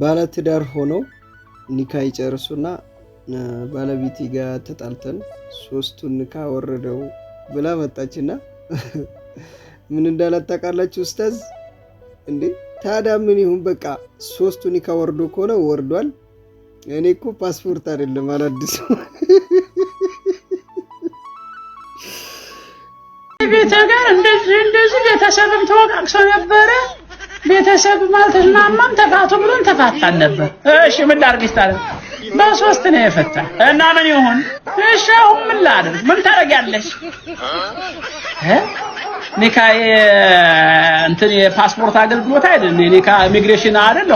ባለትዳር ሆነው ኒካ ይጨርሱና ባለቤቴ ጋር ተጣልተን ሶስቱን ኒካ ወረደው ብላ መጣችና ምን እንዳላት ታውቃላችሁ ኡስታዝ? እንዴ ታዲያ ምን ይሁን በቃ ሶስቱ ኒካ ወርዶ ከሆነ ወርዷል። እኔ እኮ ፓስፖርት አይደለም አላድሱ ቤተ ጋር እንደዚህ ቤተሰብም ተወቃቅሰው ነበረ። ቤተሰብ ማልተስማማም ተፋቱ ብሎን ተፋታን ነበር። እሺ ምን ላድርግሽ ታዲያ? በሶስት ነው የፈታ እና ምን ይሁን? እሺ አሁን ምን ላድርግ? ምን ታደርጊያለሽ? ኒካዬ እንትን የፓስፖርት አገልግሎት አይደል? ኒካ ኢሚግሬሽን አይደል?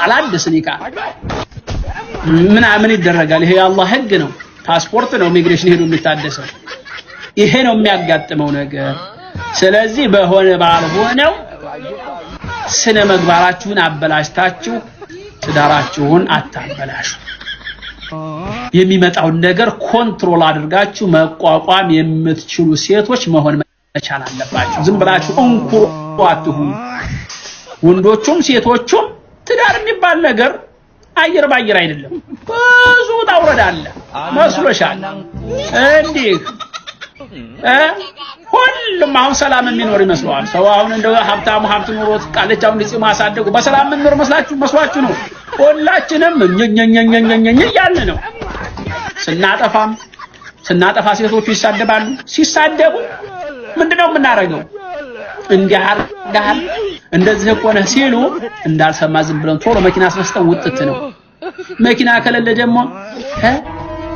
አላድስ ኒካ ምን ይደረጋል? ይሄ የአላህ ህግ ነው። ፓስፖርት ነው ኢሚግሬሽን ሄዶ የሚታደሰው። ይሄ ነው የሚያጋጥመው ነገር። ስለዚህ በሆነ ባልሆነው ስነ ምግባራችሁን አበላሽታችሁ ትዳራችሁን አታበላሹ። የሚመጣውን ነገር ኮንትሮል አድርጋችሁ መቋቋም የምትችሉ ሴቶች መሆን መቻል አለባችሁ። ዝም ብላችሁ እንኩሮ አትሁኑ። ወንዶቹም ሴቶቹም ትዳር የሚባል ነገር አየር ባየር አይደለም። ብዙ ጣውረድ አለ መስሎሻል እንዲህ ሁሉም አሁን ሰላም የሚኖር ይመስለዋል። ሰው አሁን እንደው ሀብታሙ ሀብት ኑሮት ቃልቻውን ሊጽም ማሳደጉ በሰላም የሚኖር መስሏችሁ ነው። ሁላችንም ኘኘኘኘኘኘ ያልን ነው። ስናጠፋ ሴቶቹ ይሳደባሉ። ሲሳደቡ ምንድነው የምናረገው? እንዲያርጋል እንደዚህ እኮ ነው ሲሉ እንዳልሰማ ዝም ብለን ቶሎ መኪና አስነስተን ውጥት ነው። መኪና ከሌለ ደግሞ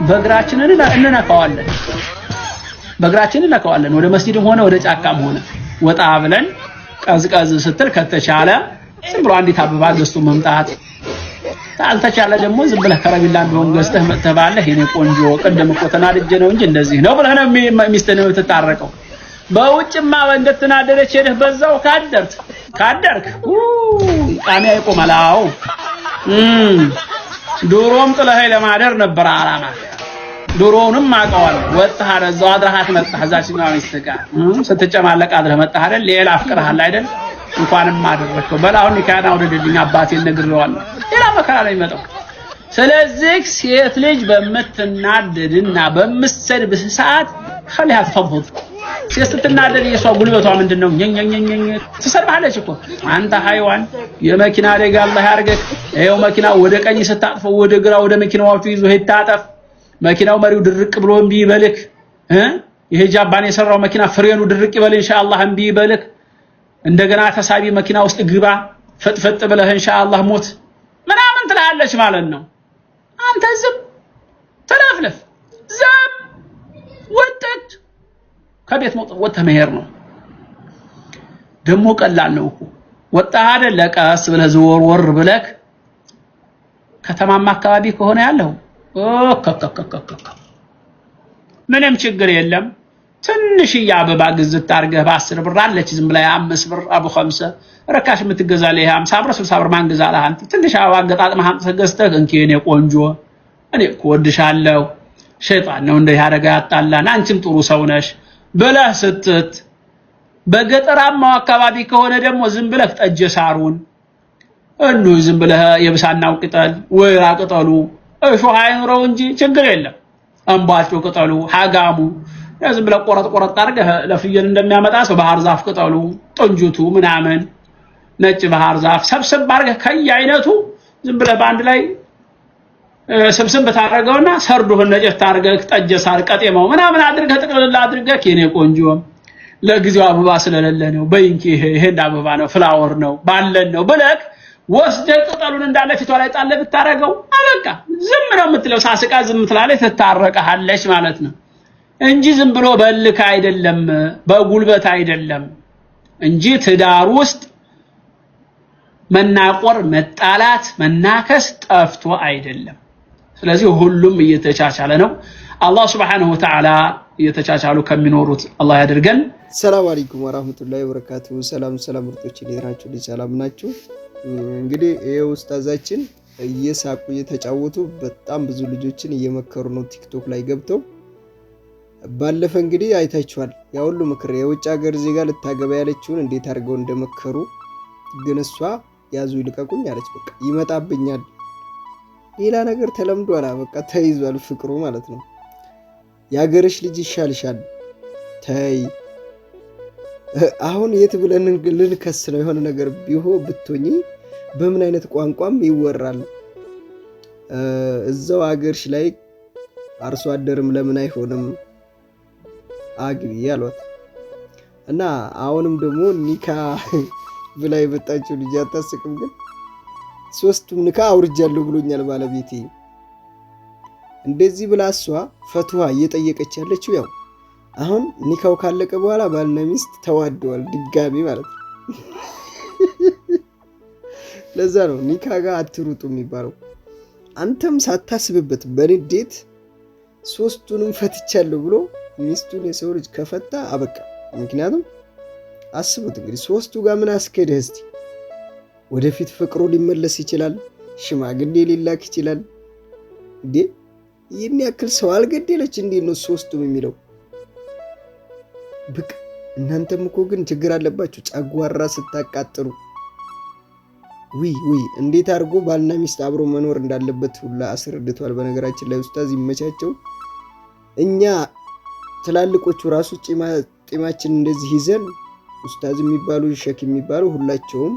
በእግራችን እንነካዋለን። ወደ መስጂድም ሆነ ወደ ጫካም ሆነ ወጣ ብለን ቀዝቀዝ ስትል ከተቻለ ዝም ብሎ አንዲት አበባ ገዝቶ መምጣት፣ ካልተቻለ ደግሞ ዝም ብለህ ከረሚላ ቢሆን ገዝተህ መጥተባለህ የኔ ቆንጆ ቅድም እኮ ተናድጄ ነው እንጂ እንደዚህ ነው ብለህ ነው ሚስትህ ነው የምትታረቀው። በውጭማ እንደተናደደች ሄደህ በዛው ካደርክ ቃሚያ ይቆማል። አዎ ዶሮም ጥለህ ለማደር ነበር አላማ። ዶሮውንም አቀዋለሁ ወጣህ አረዛው አድረሃት መጣህ እዛችኛው ሚስት ጋር ስትጨማለቅ አድረህ መጣህ አይደል? ሌላ አፍቅርሃል አይደል? እንኳንም አደረከው በላውን ኒካና ወደድልኝ አባቴን ነግሬዋለሁ። ሌላ መከራ ላይ መጣው። ስለዚህ ሴት ልጅ በመትናደድና በመሰድብ ሰዓት خليها تفضل ስትናደድ የሷ ጉልበቷ ምንድነው? ኘኘኘኘ ትሰድባለች እኮ አንተ ሃይዋን የመኪና አደጋ አላህ ያርገክ። ይሄው መኪና ወደ ቀኝ ስታጥፈው ወደ ግራ ወደ መኪናዎቹ ይዞ ይታጠፍ። መኪናው መሪው ድርቅ ብሎ እምቢ ይበልክ። ይሄ ጃፓን የሰራው መኪና ፍሬኑ ድርቅ ይበል ኢንሻአላህ እምቢ ይበልክ። እንደገና ተሳቢ መኪና ውስጥ ግባ ፍጥፍጥ ብለህ ኢንሻአላህ ሞት ምናምን ትላለች ማለት ነው። አንተ ዝም ተለፍለፍ ዝም ወጥት ከቤት መውጣት ወጥተህ መሄድ ነው። ደሞ ቀላል ነው እኮ ወጣህ አይደል? ለቀስ ብለህ ዘወር ብለህ ከተማማ አካባቢ ከሆነ ያለው ምንም ችግር የለም። ትንሽ ያበባ ግዝት አርገህ በ10 ብር አለች ዝም ብላ 5 ብር አቡ 5 ረካሽ የምትገዛለ 50 ብር 60 ብር ማን ገዛለህ አንተ? ትንሽ አበባ ገጣጥመህ አምጥተህ ገዝተህ እንኪ እኔ ቆንጆ እኔ እኮ ወድሻለሁ ሸይጣን ነው እንደ ያረጋ ያጣላና አንቺም ጥሩ ሰው ነሽ ብለህ ስትት። በገጠራማው አካባቢ ከሆነ ደግሞ ዝም ብለህ ጠጀ ሳሩን ዝም ብለህ የብሳናው ቅጠል ወይራ ቅጠሉ እሾህ አይኖረው እንጂ ችግር የለም። አንባቸው ቅጠሉ ሐጋሙ ዝም ብለህ ቆረጥ አድርገህ ለፍየል እንደሚያመጣ ሰው ባህር ዛፍ ቅጠሉ ጥንጁቱ ምናምን ነጭ ባህር ዛፍ ሰብሰብ አድርገህ ከየአይነቱ ዝም ብለህ በአንድ ላይ ስብስብ ታረጋውና ሰርዱህን ነጭ ታርገህ ጠጀ ሳር ቀጤማው ምናምን አድርገህ ጥቅልል አድርገህ የኔ ቆንጆ ለጊዜው አበባ ስለሌለ ነው በይንኪ ይሄ አበባ ነው ፍላወር ነው ባለን ነው ብለህ ወስደህ ቅጠሉን እንዳለ ፊቷ ላይ ጣለ ብታረጋው አበቃ። ዝም ነው የምትለው ሳስቃ ዝም ትላለች ትታረቀሃለች ማለት ነው እንጂ ዝም ብሎ በልክ አይደለም በጉልበት አይደለም እንጂ ትዳር ውስጥ መናቆር መጣላት መናከስ ጠፍቶ አይደለም። ስለዚህ ሁሉም እየተቻቻለ ነው። አላህ Subhanahu Wa Ta'ala እየተቻቻሉ ከሚኖሩት አላህ ያድርገን። ሰላም አለይኩም ወራህመቱላሂ ወበረካቱሁ። ሰላም ምርጦች እንዴት ሰላም ናችሁ? እንግዲህ ይሄው ኡስታዛችን እየሳቁ እየተጫወቱ በጣም ብዙ ልጆችን እየመከሩ ነው ቲክቶክ ላይ ገብተው። ባለፈ እንግዲህ አይታችኋል ያ ሁሉ ምክር የውጭ ሀገር ዜጋ ልታገባ ያለችውን እንዴት አድርገው እንደመከሩ። ግን እሷ ያዙ ይልቀቁኝ አለች። በቃ ይመጣብኛል፣ ሌላ ነገር ተለምዷል። በቃ ተይዟል ፍቅሩ ማለት ነው። የአገርሽ ልጅ ይሻልሻል፣ ተይ። አሁን የት ብለን ልንከስ ነው? የሆነ ነገር ብትሆኚ በምን አይነት ቋንቋም ይወራል? እዛው አገርሽ ላይ አርሶ አደርም ለምን አይሆንም? አግቢ አሏት። እና አሁንም ደግሞ ኒካ ብላ የመጣችው ልጅ አታስቅም? ግን 3ቱም ኒካ አውርጃለሁ ብሎኛል ባለቤቴ። እንደዚህ ብላ እሷ ፈትዋ እየጠየቀች ያለችው ያው አሁን ኒካው ካለቀ በኋላ ባልና ሚስት ተዋደዋል ድጋሚ ማለት ነው። ለዛ ነው ኒካ ጋር አትሩጡ የሚባለው። አንተም ሳታስብበት በንዴት 3ቱንም ፈትቻለሁ ብሎ ሚስቱን የሰው ልጅ ከፈታ አበቃ። ምክንያቱም አስቡት እንግዲህ 3ቱ ጋር ምን አስኬደህ? እስቲ ወደፊት ፍቅሩ ሊመለስ ይችላል፣ ሽማግሌ ሊላክ ይችላል። እንዴ ይህን ያክል ሰው አልገደለች እንዴት ነው 3ቱም የሚለው? ብቅ እናንተም እኮ ግን ችግር አለባችሁ፣ ጨጓራ ስታቃጥሉ። ውይ እንዴት አድርጎ ባልና ሚስት አብሮ መኖር እንዳለበት ሁላ አስረድቷል። በነገራችን ላይ ኡስታዝ ይመቻቸው። እኛ ትላልቆቹ ራሱ ጢማችን እንደዚህ ይዘን ኡስታዝ የሚባሉ ሸክ የሚባሉ ሁላቸውም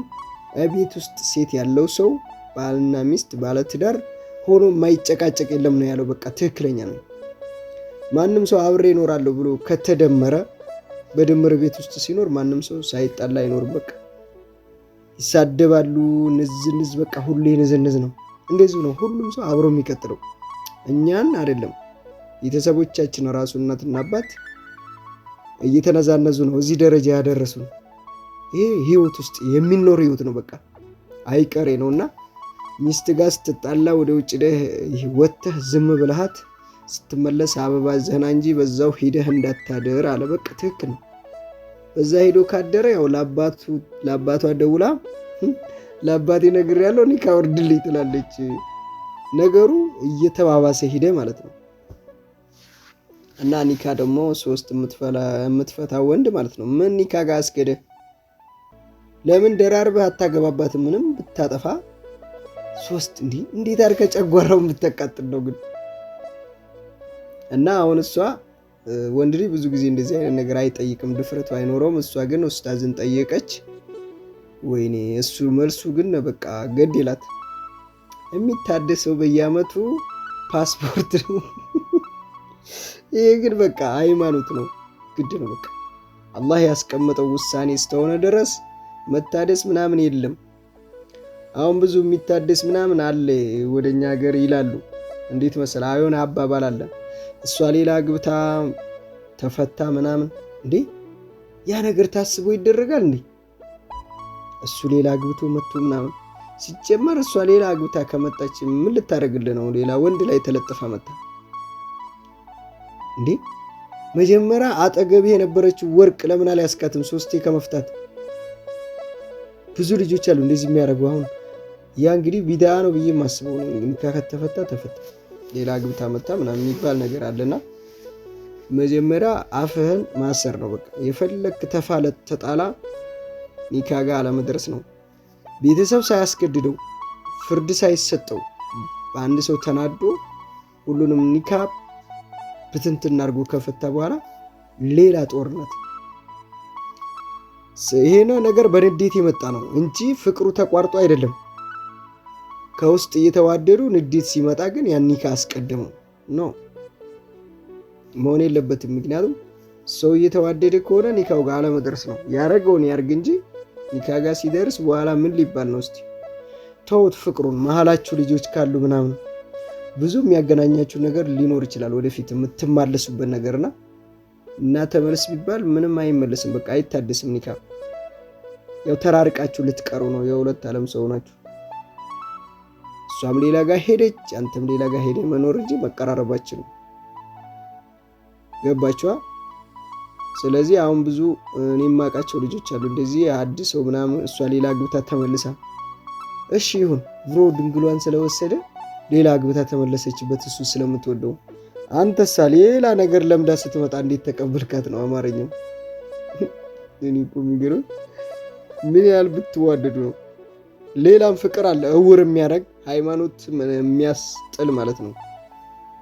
ቤት ውስጥ ሴት ያለው ሰው ባልና ሚስት ባለትዳር ሆኖ የማይጨቃጨቅ የለም ነው ያለው። በቃ ትክክለኛ ነው። ማንም ሰው አብሬ እኖራለሁ ብሎ ከተደመረ በድምር ቤት ውስጥ ሲኖር ማንም ሰው ሳይጣላ አይኖርም። በቃ ይሳደባሉ፣ ንዝንዝ፣ በቃ ሁሌ ንዝንዝ ነው። እንደዚህ ነው ሁሉም ሰው አብሮ የሚቀጥለው። እኛን አይደለም ቤተሰቦቻችን ራሱ እናትና አባት እየተነዛነዙ ነው እዚህ ደረጃ ያደረሱ። ይሄ ህይወት ውስጥ የሚኖር ህይወት ነው። በቃ አይቀሬ ነውና ሚስት ጋር ስትጣላ ወደ ውጭ ወጥተህ ዝም ብለሃት ስትመለስ አበባ ዘና እንጂ በዛው ሂደህ እንዳታደር አለ። በቃ ትክክል ነው። በዛ ሄዶ ካደረ ያው ለአባቷ ደውላ ለአባቴ ነግሬያለሁ ኒካ ወርድልኝ ትላለች። ነገሩ እየተባባሰ ሂደ ማለት ነው። እና ኒካ ደግሞ 3 የምትፈታ ወንድ ማለት ነው። ምን ኒካ ጋር አስገደ? ለምን ደራርበህ አታገባባትም? ምንም ብታጠፋ 3 እንዴት አድርገህ ጨጓራውን ብታቃጥል ነው ግን። እና አሁን እሷ ወንድ ልጅ ብዙ ጊዜ እንደዚህ አይነት ነገር አይጠይቅም፣ ድፍረቱ አይኖረውም። እሷ ግን ኡስታዝን ጠየቀች። ወይኔ እሱ መልሱ ግን በቃ ገደላት። የሚታደሰው በየአመቱ ፓስፖርት ነው። ይሄ ግን በቃ ሃይማኖት ነው፣ ግድ ነው። በቃ አላህ ያስቀመጠው ውሳኔ እስከሆነ ድረስ መታደስ ምናምን የለም። አሁን ብዙ የሚታደስ ምናምን አለ ወደኛ ሀገር ይላሉ። እንዴት መሰለህ? አይሆን አባባል አለ፣ እሷ ሌላ ግብታ ተፈታ ምናምን። እንዴ ያ ነገር ታስቦ ይደረጋል እንዴ? እሱ ሌላ ግብቶ መጥቶ ምናምን። ሲጀመር እሷ ሌላ ግብታ ከመጣች ምን ልታደርግልህ ነው? ሌላ ወንድ ላይ ተለጥፋ መጣ እንዴ? መጀመሪያ አጠገብህ የነበረችው ወርቅ ለምን አልያዝካትም? 3 ከመፍታት ብዙ ልጆች አሉ እንደዚህ የሚያደርጉ። አሁን ያ እንግዲህ ቢዳ ነው ብዬ የማስበው ነው። ኒካ ከተፈታ ተፈታ፣ ሌላ ግብታ መጣ ምናምን የሚባል ነገር አለና መጀመሪያ አፍህን ማሰር ነው። በቃ የፈለክ ተፋለት ተጣላ፣ ኒካ ጋር አለመድረስ ነው። ቤተሰብ ሳያስገድደው ፍርድ ሳይሰጠው በአንድ ሰው ተናዶ ሁሉንም ኒካ ብትንትን አድርጎ ከፈታ በኋላ ሌላ ጦርነት። ይሄ ነገር በንዴት የመጣ ነው እንጂ ፍቅሩ ተቋርጦ አይደለም። ከውስጥ እየተዋደዱ ንዴት ሲመጣ ግን ያን ኒካ አስቀድመው ነው መሆን የለበትም። ምክንያቱም ሰው እየተዋደደ ከሆነ ኒካው ጋር አለመድረስ ነው። ያረገውን ያርግ እንጂ ኒካ ጋር ሲደርስ በኋላ ምን ሊባል ነው? እስቲ ተውት ፍቅሩን። መሀላችሁ ልጆች ካሉ ምናምን ብዙ የሚያገናኛችሁ ነገር ሊኖር ይችላል ወደፊት የምትማለሱበት ነገርና እና ተመለስ ቢባል ምንም አይመለስም። በቃ አይታደስም ኒካ። ያው ተራርቃችሁ ልትቀሩ ነው። የሁለት ዓለም ሰው ናችሁ። እሷም ሌላ ጋር ሄደች፣ አንተም ሌላ ጋር ሄደ መኖር እንጂ መቀራረባችሁ ነው። ገባችኋ? ስለዚህ አሁን ብዙ እኔ የማውቃቸው ልጆች አሉ እንደዚህ አዲስ ሰው ምናምን እሷ ሌላ ግብታ ተመልሳ፣ እሺ ይሁን ብሮ ድንግሏን ስለወሰደ ሌላ ግብታ ተመለሰችበት እሱ ስለምትወደው። አንተሳ ሌላ ነገር ለምዳ ስትመጣ እንዴት ተቀበልካት ነው አማርኛው። እኔ እኮ የሚገርም ምን ያህል ብትዋደዱ ነው። ሌላም ፍቅር አለ እውር የሚያደርግ ሃይማኖት የሚያስጥል ማለት ነው።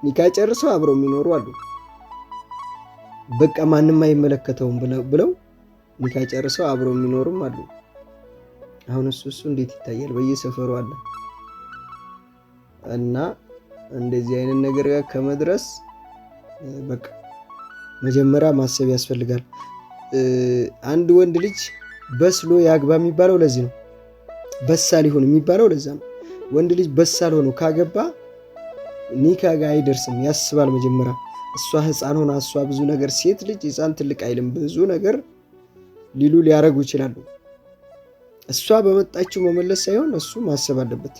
ኒካ ጨርሰው አብረው የሚኖሩ አሉ። በቃ ማንም አይመለከተውም ብለው ኒካ ጨርሰው አብረው የሚኖሩም አሉ። አሁን እሱ እንዴት ይታያል? በየሰፈሩ አለ። እና እንደዚህ አይነት ነገር ጋር ከመድረስ በቃ መጀመሪያ ማሰብ ያስፈልጋል። አንድ ወንድ ልጅ በስሎ ያግባ የሚባለው ለዚህ ነው። በሳል ይሁን የሚባለው ለዛ ነው። ወንድ ልጅ በሳል ሆኖ ካገባ ኒካ ጋር አይደርስም። ያስባል መጀመሪያ። እሷ ህፃን ሆና እሷ ብዙ ነገር፣ ሴት ልጅ ህፃን ትልቅ አይልም፣ ብዙ ነገር ሊያረጉ ይችላሉ። እሷ በመጣችው መመለስ ሳይሆን እሱ ማሰብ አለበት።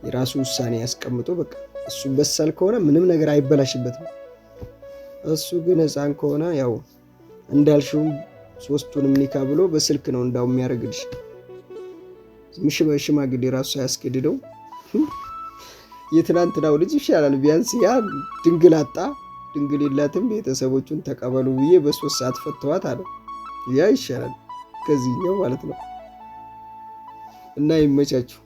የራሱ ውሳኔ ያስቀምጦ በቃ እሱ በሳል ከሆነ ምንም ነገር አይበላሽበትም። እሱ ግን ህፃን ከሆነ ያው እንዳልሽውም 3ቱንም ኒካ ብሎ በስልክ ነው እንዳው የሚያደርግልሽ። ሽማግሌ ራሱ ሳያስገድደው የትናንትናው ልጅ ይሻላል። ቢያንስ ያ ድንግል አጣ፣ ድንግል የላትም፣ ቤተሰቦቹን ተቀበሉ ብዬ በ3 ሰዓት ፈተዋት አለ። ያ ይሻላል ከዚህኛው ማለት ነው። እና ይመቻችሁ።